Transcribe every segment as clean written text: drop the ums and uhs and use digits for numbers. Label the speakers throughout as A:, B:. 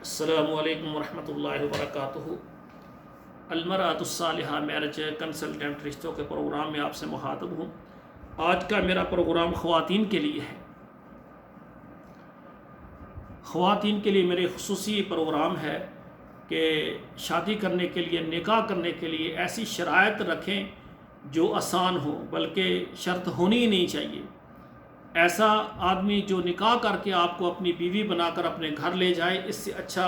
A: السلام علیکم ورحمۃ اللہ وبرکاتہ۔ المرأۃ الصالحہ میرج کنسلٹنٹ رشتوں کے پروگرام میں آپ سے مخاطب ہوں۔ آج کا میرا پروگرام خواتین کے لیے ہے۔ خواتین کے لیے میرے خصوصی پروگرام ہے کہ شادی کرنے کے لیے، نکاح کرنے کے لیے ایسی شرائط رکھیں جو آسان ہو، بلکہ شرط ہونی ہی نہیں چاہیے۔ ایسا آدمی جو نکاح کر کے آپ کو اپنی بیوی بنا کر اپنے گھر لے جائے، اس سے اچھا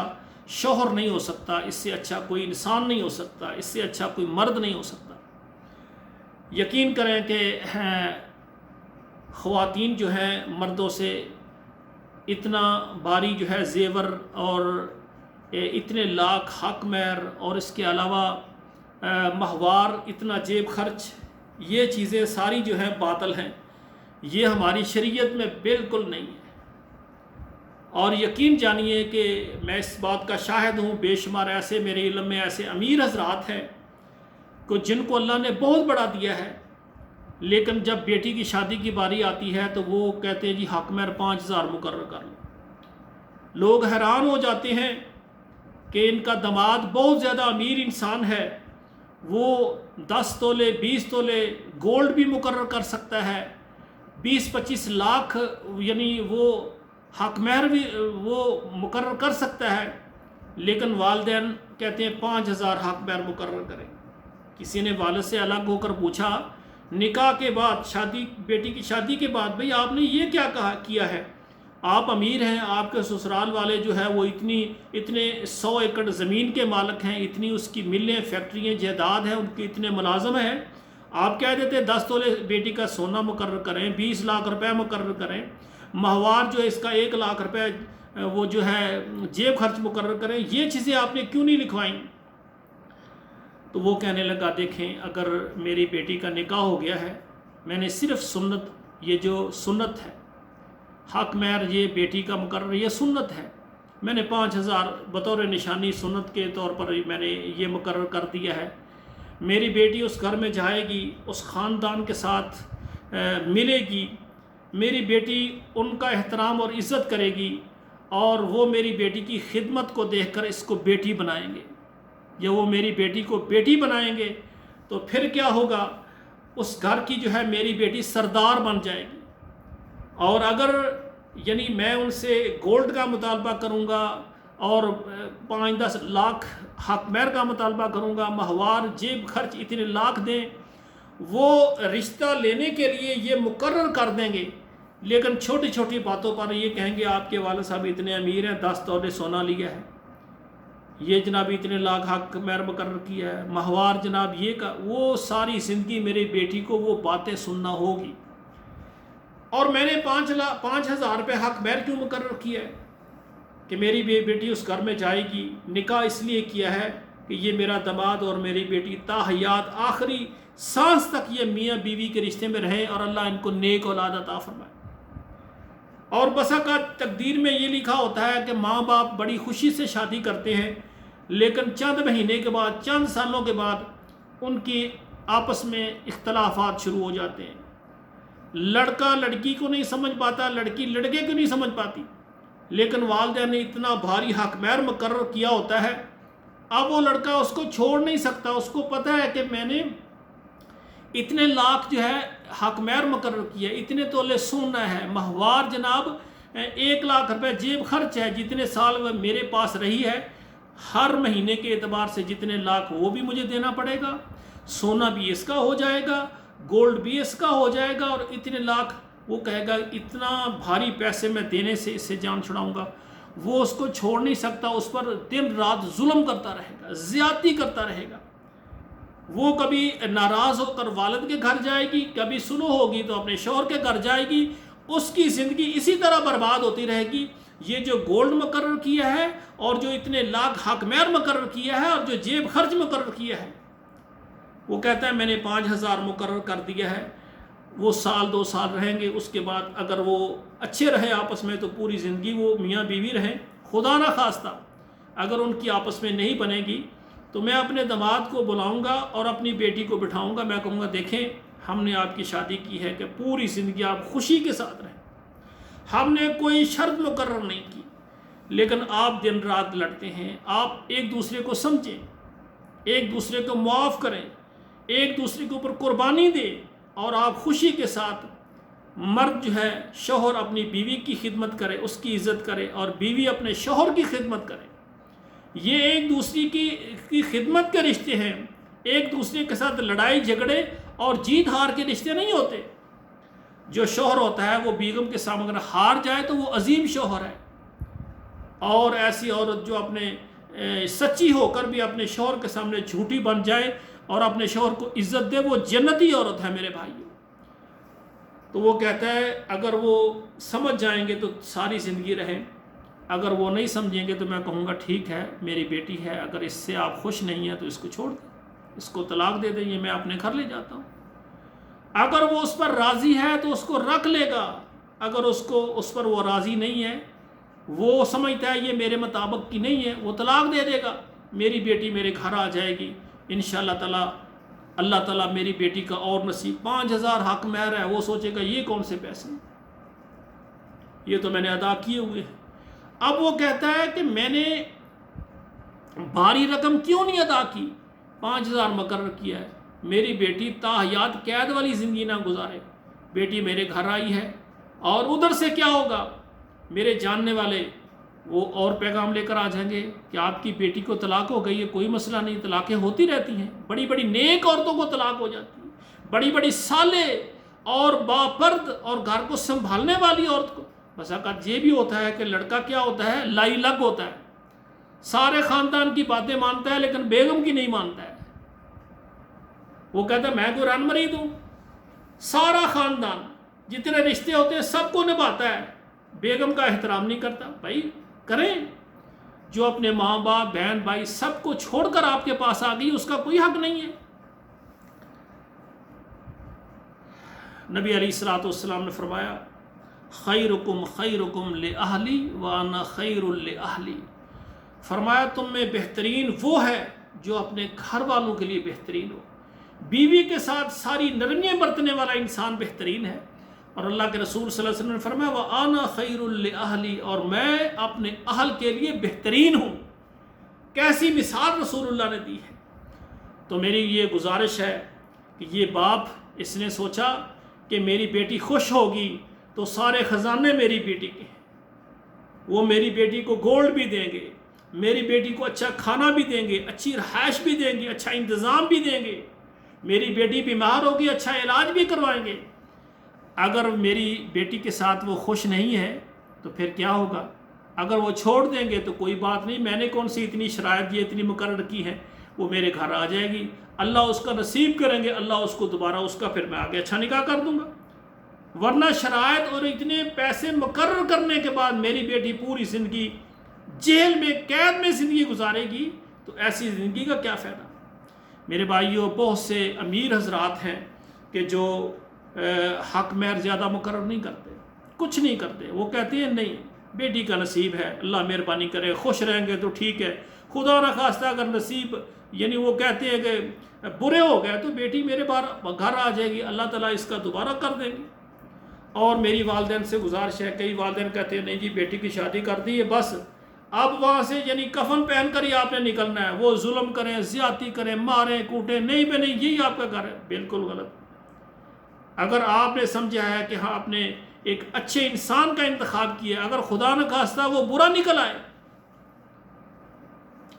A: شوہر نہیں ہو سکتا، اس سے اچھا کوئی انسان نہیں ہو سکتا، اس سے اچھا کوئی مرد نہیں ہو سکتا۔ یقین کریں کہ خواتین جو ہیں مردوں سے اتنا باری جو ہے زیور اور اتنے لاکھ حق مہر اور اس کے علاوہ مہوار، اتنا جیب خرچ، یہ چیزیں ساری جو ہیں باطل ہیں۔ یہ ہماری شریعت میں بالکل نہیں ہے۔ اور یقین جانیے کہ میں اس بات کا شاہد ہوں، بے شمار ایسے میرے علم میں ایسے امیر حضرات ہیں کہ جن کو اللہ نے بہت بڑا دیا ہے، لیکن جب بیٹی کی شادی کی باری آتی ہے تو وہ کہتے ہیں جی حق مہر 5000 مقرر کر لو۔ لوگ حیران ہو جاتے ہیں کہ ان کا داماد بہت زیادہ امیر انسان ہے، وہ 10 تولے 20 تولے گولڈ بھی مقرر کر سکتا ہے، 20-25 لاکھ یعنی وہ حق مہر بھی وہ مقرر کر سکتا ہے، لیکن والدین کہتے ہیں 5000 حق مہر مقرر کریں۔ کسی نے والد سے الگ ہو کر پوچھا نکاح کے بعد، بیٹی کی شادی کے بعد، بھئی آپ نے یہ کیا کیا ہے؟ آپ امیر ہیں، آپ کے سسرال والے جو ہے وہ اتنے 100 ایکڑ زمین کے مالک ہیں، اتنی اس کی ملیں، فیکٹریاں، جائیداد ہیں، ان کے اتنے ملازم ہیں۔ آپ کہہ دیتے 10 تولے بیٹی کا سونا مقرر کریں، 20 لاکھ روپے مقرر کریں، مہوار جو ہے اس کا 1 لاکھ روپے وہ جو ہے جیب خرچ مقرر کریں، یہ چیزیں آپ نے کیوں نہیں لکھوائیں؟ تو وہ کہنے لگا دیکھیں اگر میری بیٹی کا نکاح ہو گیا ہے، میں نے صرف سنت، یہ جو سنت ہے حق مہر یہ بیٹی کا مقرر، یہ سنت ہے، میں نے 5000 بطور نشانی سنت کے طور پر میں نے یہ مقرر کر دیا ہے۔ میری بیٹی اس گھر میں جائے گی، اس خاندان کے ساتھ ملے گی، میری بیٹی ان کا احترام اور عزت کرے گی، اور وہ میری بیٹی کی خدمت کو دیکھ کر اس کو بیٹی بنائیں گے، یا وہ میری بیٹی کو بیٹی بنائیں گے تو پھر کیا ہوگا، اس گھر کی جو ہے میری بیٹی سردار بن جائے گی۔ اور اگر یعنی میں ان سے گولڈ کا مطالبہ کروں گا اور 5-10 لاکھ حق مہر کا مطالبہ کروں گا، مہوار جیب خرچ اتنے لاکھ دیں، وہ رشتہ لینے کے لیے یہ مقرر کر دیں گے، لیکن چھوٹی چھوٹی باتوں پر یہ کہیں گے آپ کے والد صاحب اتنے امیر ہیں، 10 تولے سونا لیا ہے، یہ جناب اتنے لاکھ حق مہر مقرر کیا ہے، مہوار جناب یہ کا، وہ ساری زندگی میری بیٹی کو وہ باتیں سننا ہوگی۔ اور میں نے 5000 روپے حق مہر کیوں مقرر کیا ہے کہ میری بیٹی اس گھر میں جائے گی؟ نکاح اس لیے کیا ہے کہ یہ میرا داماد اور میری بیٹی تا حیات آخری سانس تک یہ میاں بیوی کے رشتے میں رہیں، اور اللہ ان کو نیک اولاد عطا فرمائے۔ اور بسا کا تقدیر میں یہ لکھا ہوتا ہے کہ ماں باپ بڑی خوشی سے شادی کرتے ہیں، لیکن چند مہینے کے بعد، چند سالوں کے بعد ان کی آپس میں اختلافات شروع ہو جاتے ہیں۔ لڑکا لڑکی کو نہیں سمجھ پاتا، لڑکی لڑکے کو نہیں سمجھ پاتی، لیکن والدین نے اتنا بھاری حق مہر مقرر کیا ہوتا ہے، اب وہ لڑکا اس کو چھوڑ نہیں سکتا، اس کو پتہ ہے کہ میں نے اتنے لاکھ جو ہے حق مہر مقرر کیا، اتنے تولے سونا ہے، مہوار جناب 1 لاکھ روپے جیب خرچ ہے، جتنے سال وہ میرے پاس رہی ہے ہر مہینے کے اعتبار سے جتنے لاکھ وہ بھی مجھے دینا پڑے گا، سونا بھی اس کا ہو جائے گا، گولڈ بھی اس کا ہو جائے گا، اور اتنے لاکھ وہ کہے گا اتنا بھاری پیسے میں دینے سے اس سے جان چھڑاؤں گا۔ وہ اس کو چھوڑ نہیں سکتا، اس پر دن رات ظلم کرتا رہے گا، زیادتی کرتا رہے گا۔ وہ کبھی ناراض ہو کر والد کے گھر جائے گی، کبھی سلو ہوگی تو اپنے شوہر کے گھر جائے گی، اس کی زندگی اسی طرح برباد ہوتی رہے گی۔ یہ جو گولڈ مقرر کیا ہے اور جو اتنے لاکھ حق مہر مقرر کیا ہے اور جو جیب خرچ مقرر کیا ہے، وہ کہتا ہے میں نے 5000 مقرر کر دیا ہے، وہ 1-2 سال رہیں گے، اس کے بعد اگر وہ اچھے رہے آپس میں تو پوری زندگی وہ میاں بیوی رہیں۔ خدا نہ خواستہ اگر ان کی آپس میں نہیں بنے گی تو میں اپنے داماد کو بلاؤں گا اور اپنی بیٹی کو بٹھاؤں گا، میں کہوں گا دیکھیں ہم نے آپ کی شادی کی ہے کہ پوری زندگی آپ خوشی کے ساتھ رہیں، ہم نے کوئی شرط مقرر نہیں کی، لیکن آپ دن رات لڑتے ہیں. آپ ایک دوسرے کو سمجھیں, ایک دوسرے کو معاف کریں, ایک دوسرے کے اوپر قربانی دیں, اور آپ خوشی کے ساتھ, مرد جو ہے شوہر اپنی بیوی کی خدمت کرے, اس کی عزت کرے, اور بیوی اپنے شوہر کی خدمت کرے. یہ ایک دوسرے کی خدمت کے رشتے ہیں. ایک دوسرے کے ساتھ لڑائی جھگڑے اور جیت ہار کے رشتے نہیں ہوتے. جو شوہر ہوتا ہے وہ بیگم کے سامنے اگر ہار جائے تو وہ عظیم شوہر ہے. اور ایسی عورت جو اپنے سچی ہو کر بھی اپنے شوہر کے سامنے جھوٹی بن جائے اور اپنے شوہر کو عزت دے, وہ جنتی عورت ہے میرے بھائیوں. تو وہ کہتا ہے اگر وہ سمجھ جائیں گے تو ساری زندگی رہیں, اگر وہ نہیں سمجھیں گے تو میں کہوں گا ٹھیک ہے میری بیٹی ہے, اگر اس سے آپ خوش نہیں ہیں تو اس کو چھوڑ دیں, اس کو طلاق دے دیں, یہ میں اپنے گھر لے جاتا ہوں. اگر وہ اس پر راضی ہے تو اس کو رکھ لے گا, اگر اس پر وہ راضی نہیں ہے, وہ سمجھتا ہے یہ میرے مطابق کی نہیں ہے, وہ طلاق دے دے گا. میری بیٹی میرے گھر آ جائے گی انشاءاللہ تعالی. اللہ تعالیٰ میری بیٹی کا اور نصیب, 5,000 حق مہر ہے, وہ سوچے گا یہ کون سے پیسے, یہ تو میں نے ادا کیے ہوئے ہیں. اب وہ کہتا ہے کہ میں نے بھاری رقم کیوں نہیں ادا کی, 5,000 مقرر کیا ہے, میری بیٹی تاحیات قید والی زندگی نہ گزارے. بیٹی میرے گھر آئی ہے, اور ادھر سے کیا ہوگا, میرے جاننے والے وہ اور پیغام لے کر آ جائیں گے کہ آپ کی بیٹی کو طلاق ہو گئی ہے. کوئی مسئلہ نہیں, طلاقیں ہوتی رہتی ہیں, بڑی بڑی نیک عورتوں کو طلاق ہو جاتی ہے, بڑی بڑی صالح اور باپرد اور گھر کو سنبھالنے والی عورت کو. بس اوقات یہ بھی ہوتا ہے کہ لڑکا کیا ہوتا ہے, لائی لگ ہوتا ہے, سارے خاندان کی باتیں مانتا ہے لیکن بیگم کی نہیں مانتا ہے. وہ کہتا ہے میں کوئی رن مرید ہوں, سارا خاندان جتنے رشتے ہوتے ہیں سب کو نبھاتا ہے, بیگم کا احترام نہیں کرتا. بھائی کریں, جو اپنے ماں باپ بہن بھائی سب کو چھوڑ کر آپ کے پاس آ گئی, اس کا کوئی حق نہیں ہے. نبی علیہ الصلوۃ والسلام نے فرمایا خیرکم خیرکم لأہلی وانا خیر لأہلی. فرمایا تم میں بہترین وہ ہے جو اپنے گھر والوں کے لیے بہترین ہو. بیوی کے ساتھ ساری نرمیاں برتنے والا انسان بہترین ہے. اور اللہ کے رسول صلی اللہ علیہ وسلم نے فرمایا وَأَنَا خَيْرٌ لِأَهْلِي, اور میں اپنے اہل کے لیے بہترین ہوں. کیسی مثال رسول اللہ نے دی ہے. تو میری یہ گزارش ہے کہ یہ باپ اس نے سوچا کہ میری بیٹی خوش ہوگی تو سارے خزانے میری بیٹی کے ہیں, وہ میری بیٹی کو گولڈ بھی دیں گے, میری بیٹی کو اچھا کھانا بھی دیں گے, اچھی رہائش بھی دیں گے, اچھا انتظام بھی دیں گے, میری بیٹی بیمار ہوگی اچھا علاج بھی کروائیں گے. اگر میری بیٹی کے ساتھ وہ خوش نہیں ہے تو پھر کیا ہوگا, اگر وہ چھوڑ دیں گے تو کوئی بات نہیں, میں نے کون سی اتنی شرائط یہ اتنی مقرر کی ہیں, وہ میرے گھر آ جائے گی, اللہ اس کا نصیب کریں گے, اللہ اس کو دوبارہ اس کا پھر میں آگے اچھا نکاح کر دوں گا. ورنہ شرائط اور اتنے پیسے مقرر کرنے کے بعد میری بیٹی پوری زندگی جیل میں قید میں زندگی گزارے گی, تو ایسی زندگی کا کیا فائدہ. میرے بھائیوں, بہت سے امیر حضرات ہیں کہ جو حق مہر زیادہ مقرر نہیں کرتے, کچھ نہیں کرتے. وہ کہتے ہیں نہیں بیٹی کا نصیب ہے, اللہ مہربانی کرے, خوش رہیں گے تو ٹھیک ہے, خدا نہ خواستہ اگر نصیب یعنی وہ کہتے ہیں کہ برے ہو گئے تو بیٹی میرے گھر آ جائے گی, اللہ تعالیٰ اس کا دوبارہ کر دیں گے. اور میری والدین سے گزارش ہے, کئی والدین کہتے ہیں نہیں جی بیٹی کی شادی کر دی ہے بس اب وہاں سے یعنی کفن پہن کر ہی آپ نے نکلنا ہے, وہ ظلم کریں, زیادتی کریں, ماریں کوٹیں, نہیں بے نہیں یہی آپ کا گھر ہے. بالکل غلط. اگر آپ نے سمجھا ہے کہ ہاں آپ نے ایک اچھے انسان کا انتخاب کیا, اگر خدا نہ خواستہ وہ برا نکل آئے,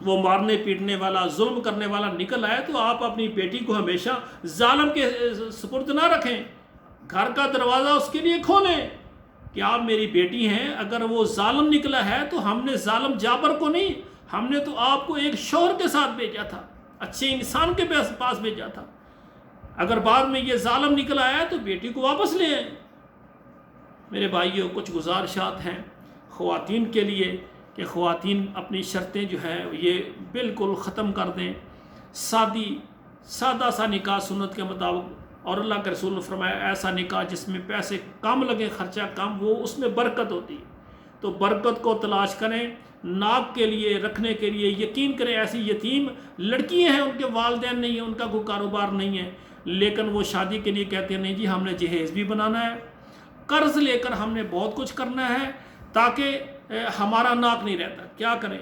A: وہ مارنے پیٹنے والا ظلم کرنے والا نکل آئے, تو آپ اپنی بیٹی کو ہمیشہ ظالم کے سپرد نہ رکھیں, گھر کا دروازہ اس کے لیے کھولیں کہ آپ میری بیٹی ہیں. اگر وہ ظالم نکلا ہے تو ہم نے ظالم جابر کو نہیں, ہم نے تو آپ کو ایک شوہر کے ساتھ بھیجا تھا, اچھے انسان کے پاس بھیجا تھا. اگر بعد میں یہ ظالم نکل آیا تو بیٹی کو واپس لے آئیں. میرے بھائیوں, کچھ گزارشات ہیں خواتین کے لیے کہ خواتین اپنی شرطیں جو ہیں یہ بالکل ختم کر دیں, سادہ سا نکاح سنت کے مطابق. اور اللہ کے رسول نے فرمایا ایسا نکاح جس میں پیسے کم لگیں, خرچہ کم, وہ اس میں برکت ہوتی ہے. تو برکت کو تلاش کریں, ناک کے لیے رکھنے کے لیے یقین کریں. ایسی یتیم لڑکیاں ہیں, ان کے والدین نہیں ہیں, ان کا کوئی کاروبار نہیں ہے, لیکن وہ شادی کے لیے کہتے ہیں نہیں جی ہم نے جہیز بھی بنانا ہے, قرض لے کر ہم نے بہت کچھ کرنا ہے, تاکہ ہمارا ناک نہیں رہتا، کیا کریں؟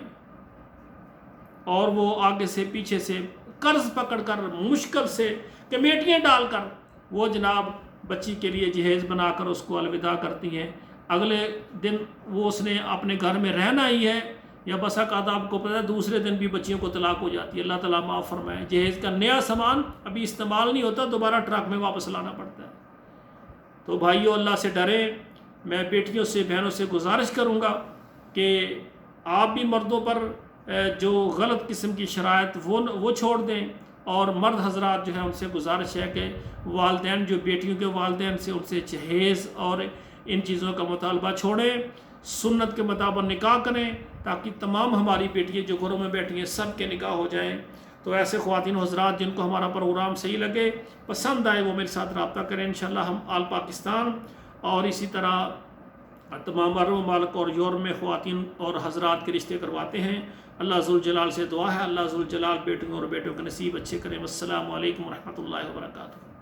A: اور وہ آگے سے پیچھے سے قرض پکڑ کر مشکل سے کمیٹیاں ڈال کر وہ جناب بچی کے لیے جہیز بنا کر اس کو الوداع کرتی ہیں۔ اگلے دن وہ اس نے اپنے گھر میں رہنا ہی ہے، یا بسا اوقات آپ کو پتہ ہے دوسرے دن بھی بچیوں کو طلاق ہو جاتی ہے۔ اللہ تعالیٰ معاف فرمائے، جہیز کا نیا سامان ابھی استعمال نہیں ہوتا، دوبارہ ٹرک میں واپس لانا پڑتا ہے۔ تو بھائیو، اللہ سے ڈریں۔ میں بیٹیوں سے، بہنوں سے گزارش کروں گا کہ آپ بھی مردوں پر جو غلط قسم کی شرائط وہ چھوڑ دیں، اور مرد حضرات جو ہے ان سے گزارش ہے کہ والدین جو بیٹیوں کے والدین سے ان سے جہیز اور ان چیزوں کا مطالبہ چھوڑیں، سنت کے مطابق نکاح کریں، تاکہ تمام ہماری بیٹیاں جو گھروں میں بیٹھی ہیں سب کے نکاح ہو جائیں۔ تو ایسے خواتین و حضرات جن کو ہمارا پروگرام صحیح لگے، پسند آئے، وہ میرے ساتھ رابطہ کریں۔ انشاءاللہ ہم آل پاکستان اور اسی طرح تمام عرب ممالک اور یورپ میں خواتین اور حضرات کے رشتے کرواتے ہیں۔ اللہ ذوالجلال سے دعا ہے، اللہ ذوالجلال بیٹوں اور بیٹوں کے نصیب اچھے کریں۔ السلام علیکم ورحمۃ اللہ وبرکاتہ۔